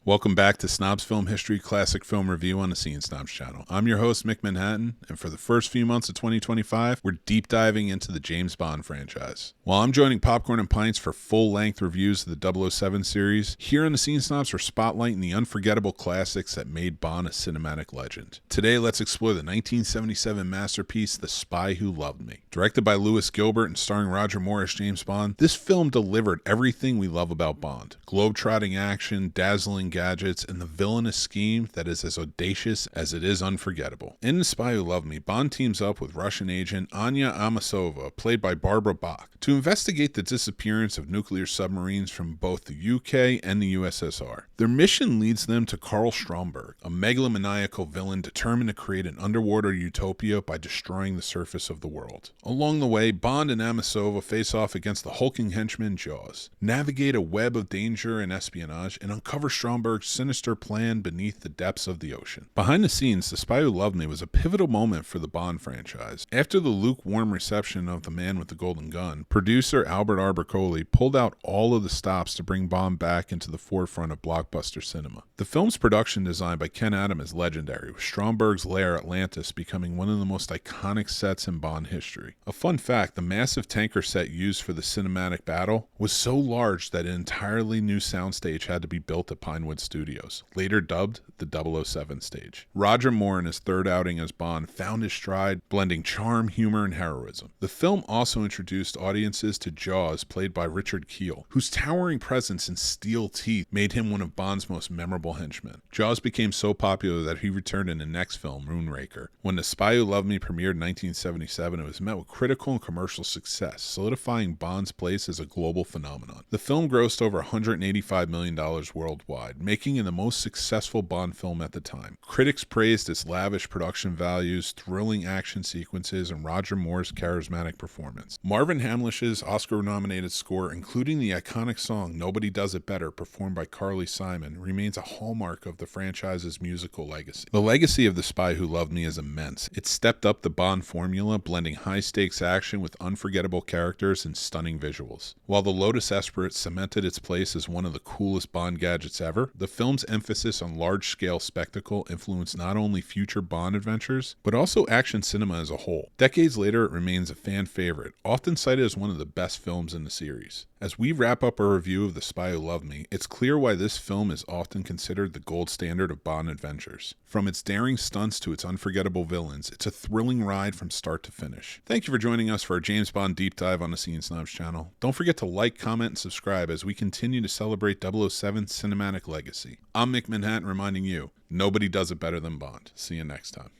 Welcome back to Snobs Film History Classic Film Review on the Seeing Snobs channel. I'm your host, Mick Manhattan, and for the first few months of 2025, we're deep diving into the James Bond franchise. While I'm joining Popcorn and Pints for full-length reviews of the 007 series, here on the Seeing Snobs we're spotlighting the unforgettable classics that made Bond a cinematic legend. Today, let's explore the 1977 masterpiece, The Spy Who Loved Me. Directed by Lewis Gilbert and starring Roger Moore as James Bond, this film delivered everything we love about Bond. Globe-trotting action, dazzling gadgets, and the villainous scheme that is as audacious as it is unforgettable. In The Spy Who Loved Me, Bond teams up with Russian agent Anya Amasova, played by Barbara Bach, to investigate the disappearance of nuclear submarines from both the UK and the USSR. Their mission leads them to Karl Stromberg, a megalomaniacal villain determined to create an underwater utopia by destroying the surface of the world. Along the way, Bond and Amasova face off against the hulking henchman Jaws, navigate a web of danger and espionage, and uncover Stromberg's sinister plan beneath the depths of the ocean. Behind the scenes, The Spy Who Loved Me was a pivotal moment for the Bond franchise. After the lukewarm reception of The Man with the Golden Gun, producer Albert Arbacoli pulled out all of the stops to bring Bond back into the forefront of blockbuster cinema. The film's production design by Ken Adam is legendary, with Stromberg's lair Atlantis becoming one of the most iconic sets in Bond history. A fun fact, the massive tanker set used for the cinematic battle was so large that an entirely new soundstage had to be built at Pinewood Studios, later dubbed the 007 stage. Roger Moore, in his third outing as Bond, found his stride, blending charm, humor, and heroism. The film also introduced audiences to Jaws, played by Richard Kiel, whose towering presence and steel teeth made him one of Bond's most memorable henchmen. Jaws became so popular that he returned in the next film, Moonraker. When The Spy Who Loved Me premiered in 1977, it was met with critical and commercial success, solidifying Bond's place as a global phenomenon. The film grossed over $185 million worldwide, making it the most successful Bond film at the time. Critics praised its lavish production values, thrilling action sequences, and Roger Moore's charismatic performance. Marvin Hamlish's Oscar-nominated score, including the iconic song Nobody Does It Better, performed by Carly Simon, remains a hallmark of the franchise's musical legacy. The legacy of The Spy Who Loved Me is immense. It stepped up the Bond formula, blending high-stakes action with unforgettable characters and stunning visuals. While the Lotus Esprit cemented its place as one of the coolest Bond gadgets ever, the film's emphasis on large-scale spectacle influenced not only future Bond adventures, but also action cinema as a whole. Decades later, it remains a fan favorite, often cited as one of the best films in the series. As we wrap up our review of The Spy Who Loved Me, it's clear why this film is often considered the gold standard of Bond adventures. From its daring stunts to its unforgettable villains, it's a thrilling ride from start to finish. Thank you for joining us for our James Bond deep dive on the Seeing Snobs channel. Don't forget to like, comment, and subscribe as we continue to celebrate 007's cinematic legacy. I'm Mick Manhattan reminding you, nobody does it better than Bond. See you next time.